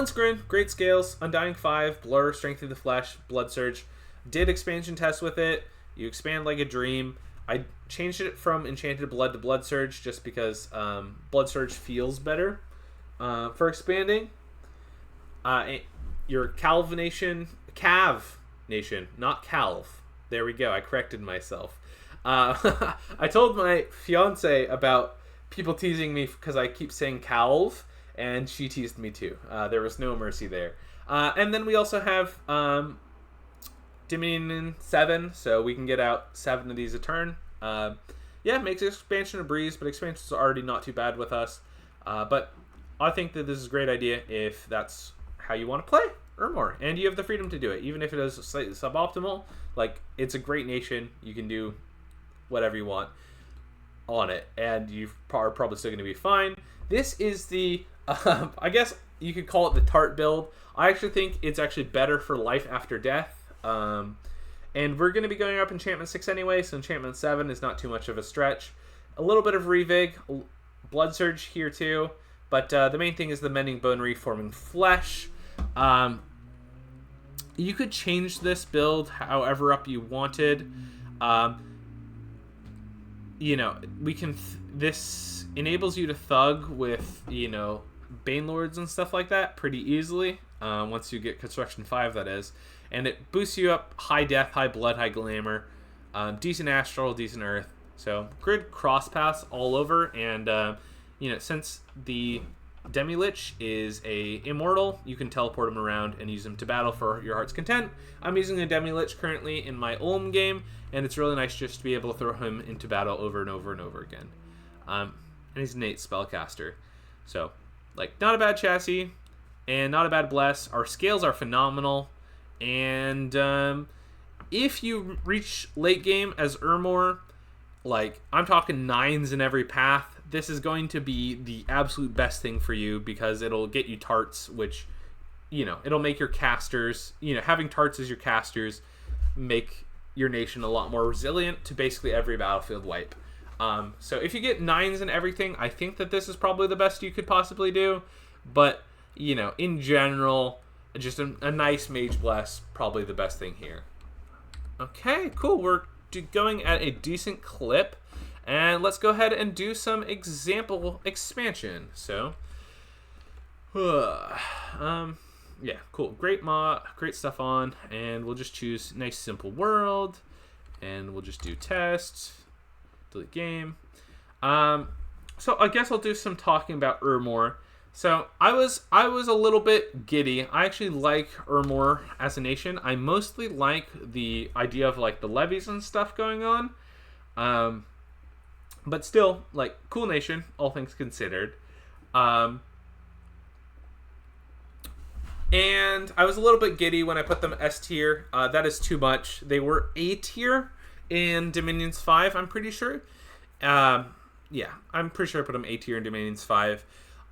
screen, great scales, Undying 5, Blur, Strength of the Flesh, Blood Surge. Did expansion tests with it. You expand like a dream. I changed it from Enchanted Blood to Blood Surge just because Blood Surge feels better for expanding. Your Cav Nation, not Calv. There we go. I corrected myself. I told my fiance about people teasing me because I keep saying Calv, and she teased me too. There was no mercy there. And then we also have Dominion 7, so we can get out 7 of these a turn. Yeah, makes expansion a breeze, but expansions are already not too bad with us. But I think that this is a great idea if that's how you want to play Ermor, and you have the freedom to do it, even if it is slightly suboptimal. It's a great nation. You can do whatever you want on it, and you are probably still going to be fine. This is the, I guess you could call it the tart build. I actually think it's actually better for life after death. And we're going to be going up Enchantment 6 anyway, so Enchantment 7 is not too much of a stretch. A little bit of Revig, Blood Surge here too, but the main thing is the Mending Bone, Reforming Flesh. You could change this build however up you wanted. This enables you to thug with, Banelords and stuff like that pretty easily, once you get Construction 5, that is. And it boosts you up high death, high blood, high glamour, decent astral, decent earth. So grid cross paths all over, and since the Demi-Lich is a immortal, you can teleport him around and use him to battle for your heart's content. I'm using a Demi-Lich currently in my Ulm game, and it's really nice just to be able to throw him into battle over and over and over again. And he's an innate spellcaster. So, not a bad chassis, and not a bad bless. Our scales are phenomenal, and if you reach late game as Ermor, I'm talking 9s in every path, this is going to be the absolute best thing for you, because it'll get you tarts, which, it'll make your casters, having tarts as your casters make your nation a lot more resilient to basically every battlefield wipe. So if you get 9s in everything, I think that this is probably the best you could possibly do. But, in general, just a nice Mage Bless, probably the best thing here. Okay, cool. We're going at a decent clip. And let's go ahead and do some example expansion. So, yeah, cool. Great stuff on. And we'll just choose nice simple world. And we'll just do test. Delete game. So I guess I'll do some talking about Ermor. So I was a little bit giddy. I actually like Ermor as a nation. I mostly like the idea of the levies and stuff going on. But still, cool nation, all things considered. And I was a little bit giddy when I put them S tier. That is too much. They were A tier in Dominions 5, I'm pretty sure. Yeah, I'm pretty sure I put them A tier in Dominions 5.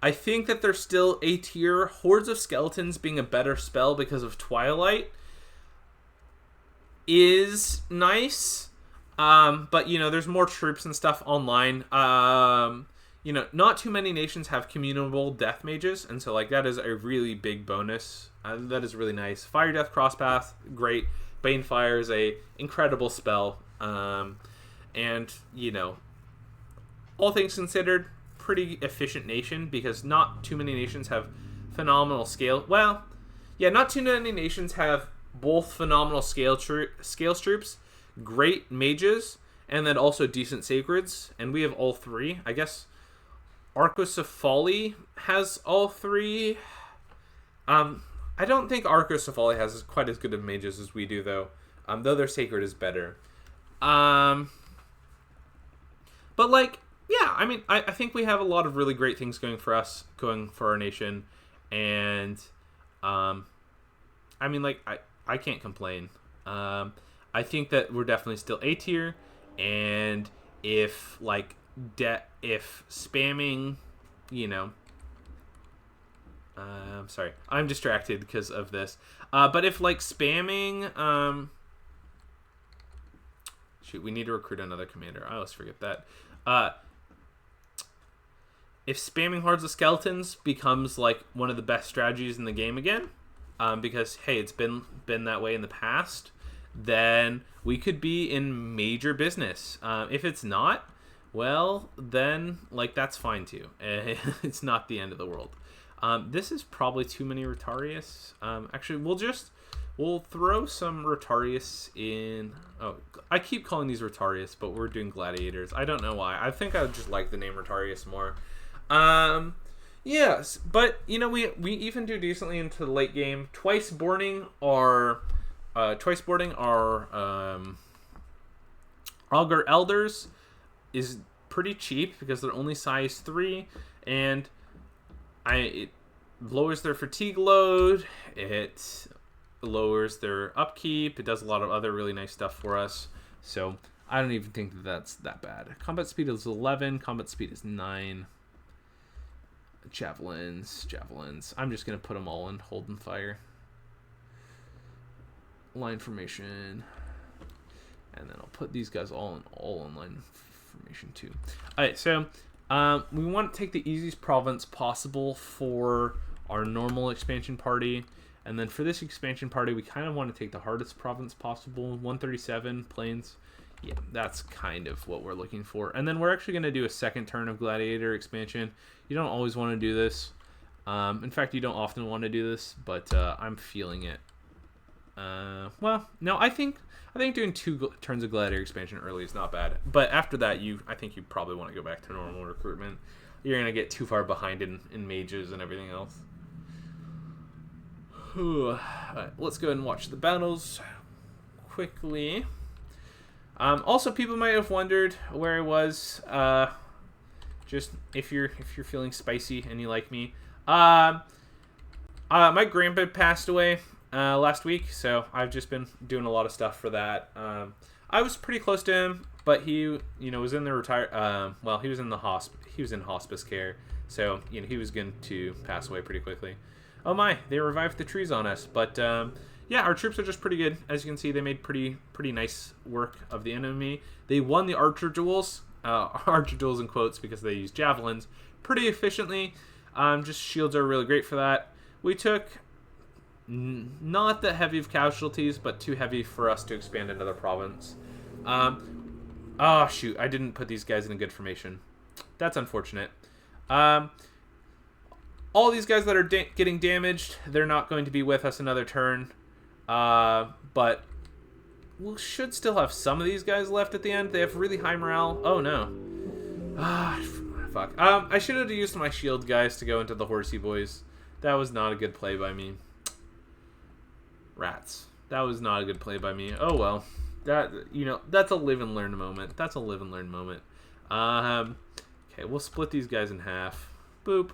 I think that they're still A tier. Hordes of Skeletons being a better spell because of Twilight is nice. But, there's more troops and stuff online. Not too many nations have communable death mages, and so, that is a really big bonus. That is really nice. Fire Death Crosspath, great. Banefire is a incredible spell. And, all things considered, pretty efficient nation, because not too many nations have phenomenal scale. Well, yeah, not too many nations have both phenomenal scales troops, great mages, and then also decent sacreds, and we have all three. I guess Arcocephali has all three. I don't think Arcocephali has quite as good of mages as we do, though. Though their sacred is better. But like, yeah, I mean, I think we have a lot of really great things going for us, going for our nation, and I mean, like, I can't complain. I think that we're definitely still A tier, and if like if spamming, you know, I'm sorry, I'm distracted because of this. But if like spamming, shoot, we need to recruit another commander. I always forget that. If spamming hordes of skeletons becomes like one of the best strategies in the game again, because hey, it's been that way in the past, then we could be in major business. If it's not, well, then like that's fine too. It's not the end of the world. This is probably too many Rotarius. Actually, we'll throw some Rotarius in. Oh, I keep calling these Rotarius, but we're doing gladiators. I don't know why. I think I would just like the name Rotarius more. Yes, but you know, we even do decently into the late game. Twice boarding our Augur Elders is pretty cheap because they're only size 3, and it lowers their fatigue load, it lowers their upkeep, it does a lot of other really nice stuff for us. So I don't even think that that's that bad. Combat speed is 11, combat speed is 9. Javelins. I'm just gonna put them all in hold and fire. Line formation, and then I'll put these guys all in line formation too. All right, so we want to take the easiest province possible for our normal expansion party, and then for this expansion party, we kind of want to take the hardest province possible. 137 plains. Yeah, that's kind of what we're looking for. And then we're actually going to do a second turn of gladiator expansion. You don't always want to do this. In fact, you don't often want to do this, but I'm feeling it. Well, no, I think doing 2 turns of gladiator expansion early is not bad. But after that, I think you probably want to go back to normal recruitment. You're going to get too far behind in mages and everything else. Alright, let's go ahead and watch the battles quickly. Also, people might have wondered where I was. Just if you're feeling spicy and you like me, my grandpa passed away last week, so I've just been doing a lot of stuff for that. I was pretty close to him, but he, was in the he was in the he was in hospice care, so he was going to pass away pretty quickly. Oh my, they revived the trees on us, but yeah, our troops are just pretty good. As you can see, they made pretty nice work of the enemy. They won the archer duels, archer duels in quotes because they use javelins pretty efficiently. Just shields are really great for that. We took not that heavy of casualties, but too heavy for us to expand another province. Oh shoot, I didn't put these guys in a good formation. That's unfortunate. All these guys that are getting damaged, they're not going to be with us another turn. But we should still have some of these guys left at the end. They have really high morale. Oh no. Fuck. I should have used my shield guys to go into the horsey boys. That was not a good play by me. Rats. That was not a good play by me. Oh well. That's a live and learn moment. Okay, we'll split these guys in half. Boop.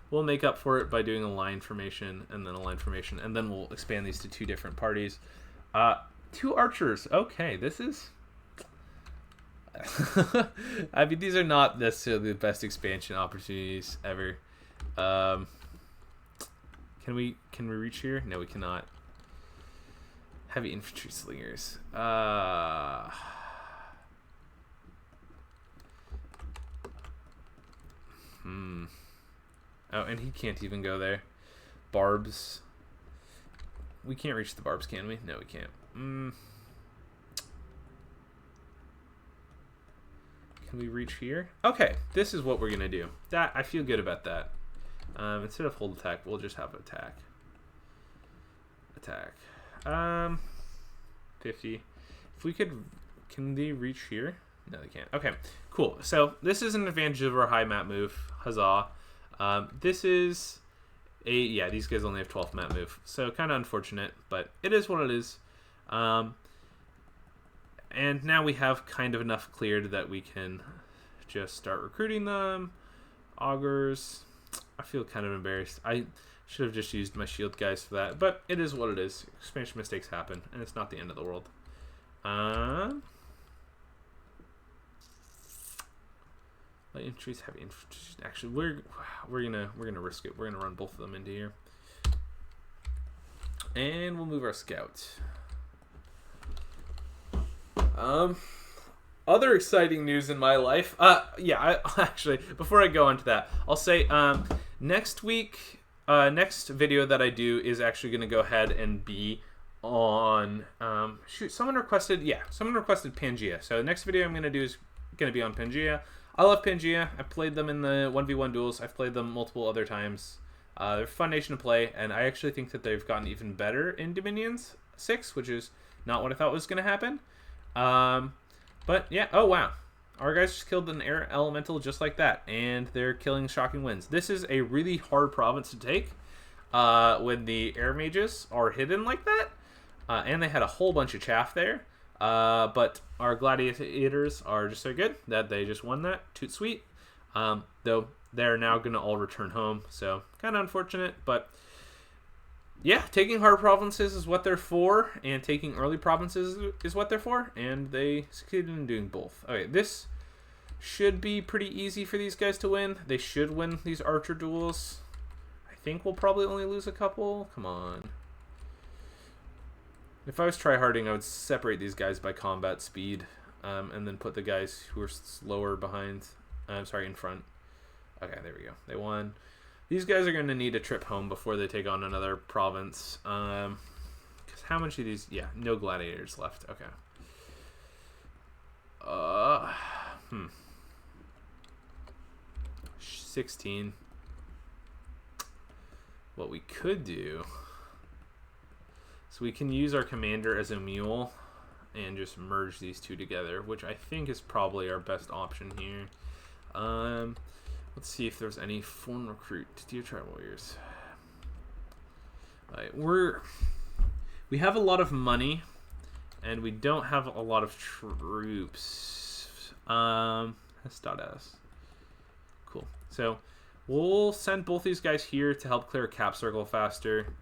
We'll make up for it by doing a line formation and then a line formation, and then we'll expand these to 2 different parties. 2 archers. Okay, this is... I mean, these are not necessarily the best expansion opportunities ever. Can we reach here? No, we cannot. Heavy infantry slingers. Oh, and he can't even go there. Barbs. We can't reach the barbs, can we? No, we can't. Can we reach here? Okay, this is what we're going to do. I feel good about that. Instead of hold attack, we'll just have attack. Attack. 50. If we could... Can they reach here? No, they can't. Okay, cool. So this is an advantage of our high map move. Huzzah. This is yeah, these guys only have 12 map move. So kind of unfortunate, but it is what it is. And now we have kind of enough cleared that we can just start recruiting them. Augurs. I feel kind of embarrassed. I should have just used my shield guys for that, but it is what it is. Expansion mistakes happen, and it's not the end of the world. Light infantry, heavy infantry. Actually, we're gonna risk it. We're gonna run both of them into here, and we'll move our scout. Other exciting news in my life. Yeah, actually, before I go into that, I'll say next week, next video that I do is actually going to go ahead and be on. Someone requested Pangea. So the next video I'm going to do is going to be on Pangea. I love Pangea. I played them in the 1v1 duels. I've played them multiple other times. They're a fun nation to play, and I actually think that they've gotten even better in Dominions 6, which is not what I thought was going to happen. But yeah, oh wow. Our guys just killed an air elemental just like that, and they're killing shocking winds. This is a really hard province to take when the air mages are hidden like that, and they had a whole bunch of chaff there. But our gladiators are just so good that they just won that. Toot sweet. Though they're now going to all return home, so kind of unfortunate, but yeah, taking hard provinces is what they're for, and taking early provinces is what they're for, and they succeeded in doing both. Okay, this should be pretty easy for these guys to win. They should win these archer duels. I think we'll probably only lose a couple. Come on. If I was tryharding, I would separate these guys by combat speed, and then put the guys who are slower behind. In front. Okay, there we go. They won. These guys are going to need a trip home before they take on another province. Because how much of these... Yeah, no gladiators left. Okay. 16. What we could do... So we can use our commander as a mule and just merge these two together, which I think is probably our best option here. Let's see if there's any foreign recruit. Dear Tribe Warriors. Alright, we have a lot of money, and we don't have a lot of troops. S.S. Cool. So we'll send both these guys here to help clear a cap circle faster.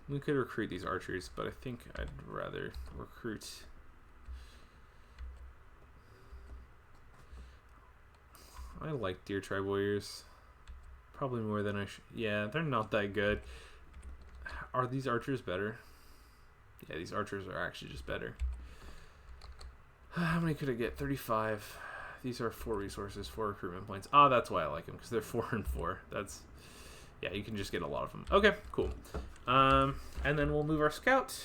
We could recruit these archers, but I think I'd rather recruit... I like Deer Tribe Warriors. Probably more than I should. Yeah, they're not that good. Are these archers better? Yeah, these archers are actually just better. How many could I get? 35. These are 4 resources, 4 recruitment points. Ah, that's why I like them, because they're 4 and 4. That's... Yeah, you can just get a lot of them. Okay, cool. And then we'll move our scout.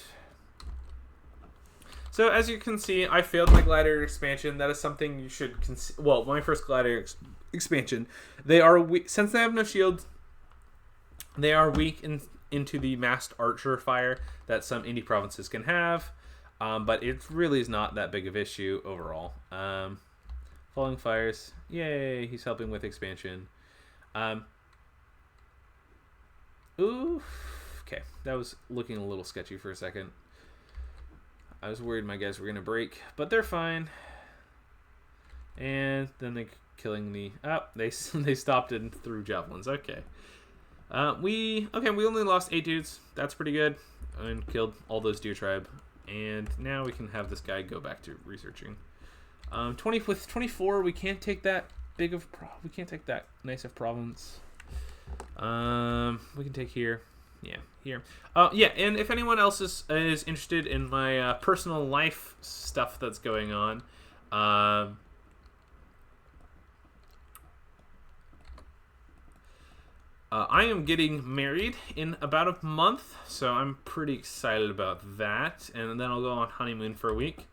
So as you can see, I failed my gladiator expansion. That is something you should consider. Well, my first gladiator expansion. They are weak, since they have no shield. They are weak into the massed archer fire that some indie provinces can have, but it really is not that big of an issue overall. Falling fires, yay! He's helping with expansion. Oof. Okay, that was looking a little sketchy for a second. I was worried my guys were going to break, but they're fine. And then they're killing the... Oh, they stopped and threw javelins. Okay. We only lost 8 dudes. That's pretty good. And killed all those deer tribe. And now we can have this guy go back to researching. With 24, we can't take that big of... We can't take that nice of province. We can take here. Yeah, here. Yeah, and if anyone else is interested in my personal life stuff that's going on, I am getting married in about a month, so I'm pretty excited about that. And then I'll go on honeymoon for a week.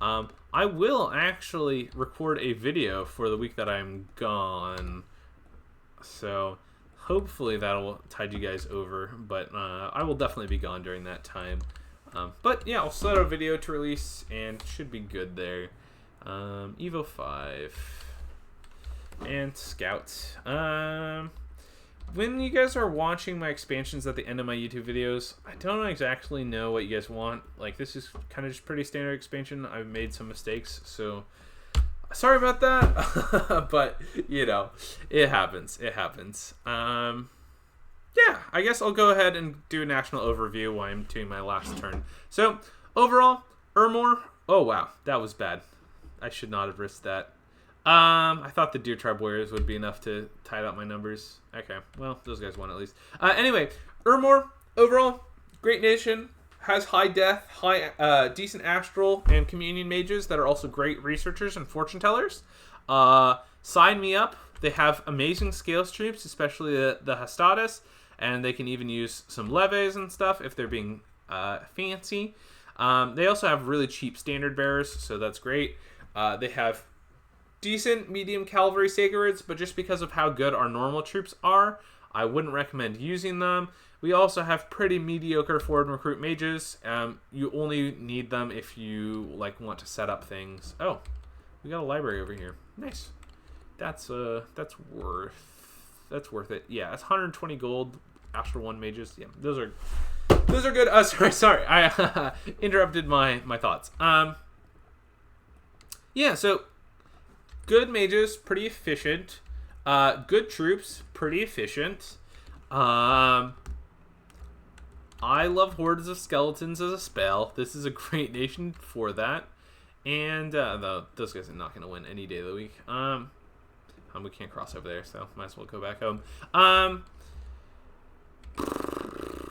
I will actually record a video for the week that I'm gone, so... Hopefully that'll tide you guys over, but I will definitely be gone during that time. But yeah, I'll set a video to release and should be good there. Evo 5 and Scout. When you guys are watching my expansions at the end of my YouTube videos, I don't exactly know what you guys want. Like, this is kind of just pretty standard expansion. I've made some mistakes, so sorry about that. But, you know, it happens. It happens. Yeah, I guess I'll go ahead and do a national overview while I'm doing my last turn. So, overall, Ermor. Oh, wow. That was bad. I should not have risked that. I thought the Deer Tribe Warriors would be enough to tide up my numbers. Okay, well, those guys won at least. Anyway, Ermor, overall, great nation. Has high death, high, decent astral, and communion mages that are also great researchers and fortune tellers. Sign me up. They have amazing scales troops, especially the Hastadis. And they can even use some leves and stuff if they're being fancy. They also have really cheap standard bearers, so that's great. They have decent medium cavalry sacreds, but just because of how good our normal troops are, I wouldn't recommend using them. We also have pretty mediocre forward recruit mages. You only need them if you want to set up things. Oh, we got a library over here. Nice. That's worth it. Yeah, it's 120 gold. Astral 1 mages. Yeah, those are good. Sorry. I interrupted my thoughts. Yeah, so good mages, pretty efficient. Good troops, pretty efficient. I love hordes of skeletons as a spell. This is a great nation for that. And though those guys are not going to win any day of the week. We can't cross over there, so might as well go back home.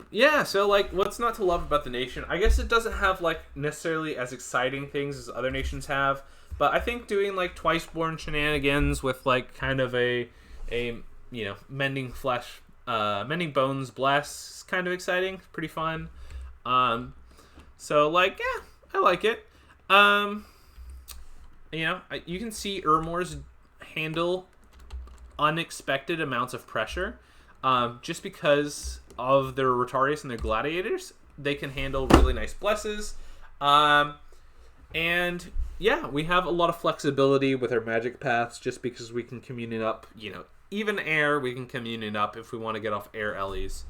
Yeah, so what's not to love about the nation? I guess it doesn't have necessarily as exciting things as other nations have, but I think doing twice-born shenanigans with kind of a mending flesh, mending bones bless is kind of exciting, pretty fun. So yeah, I like it. You can see Ermor's handle unexpected amounts of pressure. Just because of their Rotarius and their Gladiators, they can handle really nice blesses. And yeah, we have a lot of flexibility with our magic paths just because we can communion up, even air, we can communion up if we want to get off air Ellies.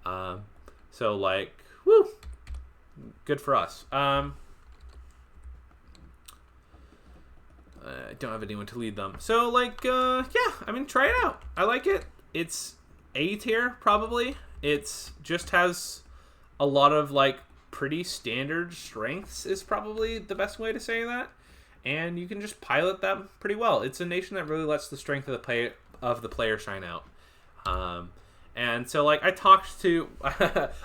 So woo, good for us. I don't have anyone to lead them. So yeah, I mean, try it out. I like it. It's A tier, probably. It's just has a lot of pretty standard strengths is probably the best way to say that, and you can just pilot them pretty well. It's a nation that really lets the strength of the player shine out. And so I talked to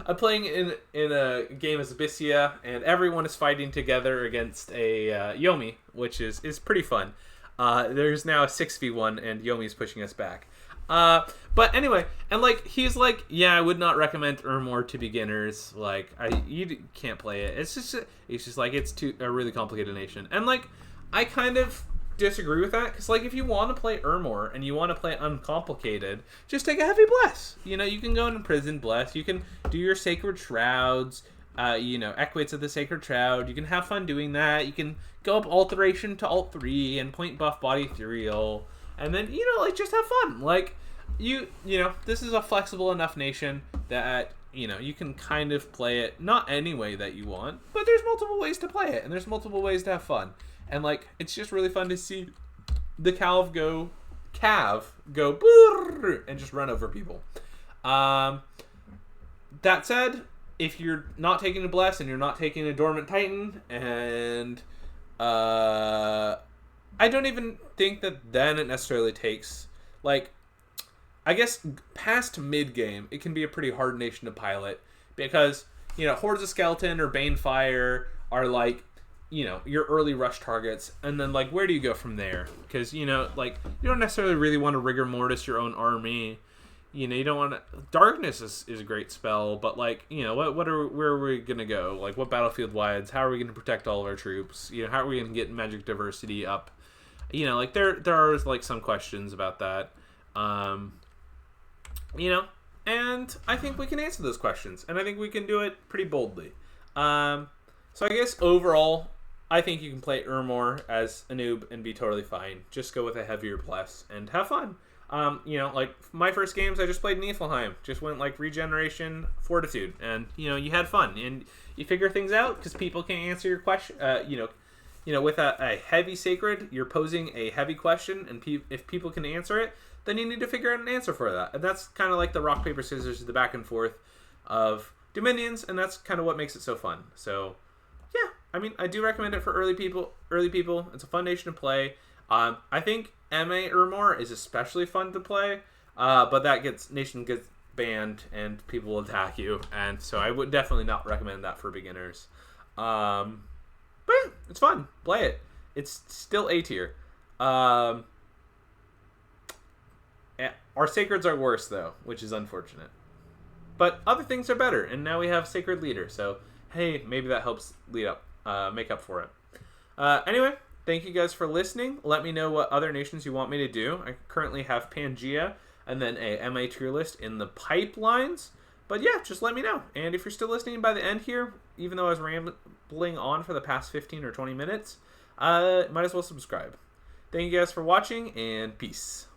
I'm playing in a game as Abyssia, and everyone is fighting together against a Yomi, which is pretty fun. There's now a 6v1 and Yomi's pushing us back. But anyway, and he's yeah, I would not recommend Ermor to beginners. You can't play it. It's just it's a really complicated nation. And I kind of disagree with that, because if you want to play Ermor and you want to play uncomplicated, just take a heavy bless. You can go in prison bless. You can do your sacred shrouds. Equates of the sacred shroud. You can have fun doing that. You can go up alteration to alt 3 and point buff body ethereal. And then, just have fun. This is a flexible enough nation that, you can kind of play it not any way that you want, but there's multiple ways to play it, and there's multiple ways to have fun. And, it's just really fun to see the cav go brrr, and just run over people. That said, if you're not taking a bless and you're not taking a dormant titan, and I don't even think that then it necessarily takes, I guess past mid-game, it can be a pretty hard nation to pilot, because, Hordes of Skeleton or Banefire are, your early rush targets, and then, where do you go from there? Because, you don't necessarily really want to rigor mortis your own army. You don't want to... Darkness is a great spell, but, where are we going to go? What battlefield wides? How are we going to protect all of our troops? How are we going to get magic diversity up? There are some questions about that. And I think we can answer those questions, and I think we can do it pretty boldly. So I guess overall, I think you can play Ermor as a noob and be totally fine. Just go with a heavier bless and have fun. Like my first games, I just played Niflheim. Just went like regeneration, fortitude, and you had fun and you figure things out because people can answer your question. With a heavy sacred, you're posing a heavy question, and if people can answer it, then you need to figure out an answer for that. And that's kind of like the rock paper scissors, the back and forth of Dominions, and that's kind of what makes it so fun. So yeah, I mean, I do recommend it for early people. It's a fun nation to play. I think MA Ermor is especially fun to play, but that nation gets banned and people will attack you, and so I would definitely not recommend that for beginners. But yeah, it's fun. Play it. It's still A tier. Our sacreds are worse though, which is unfortunate. But other things are better, and now we have Sacred Leader, so hey, maybe that helps make up for it. Anyway, thank you guys for listening. Let me know what other nations you want me to do. I currently have Pangea and then a MA tier list in the pipelines. But yeah, just let me know. And if you're still listening by the end here, even though I was rambling on for the past 15 or 20 minutes, might as well subscribe. Thank you guys for watching, and peace.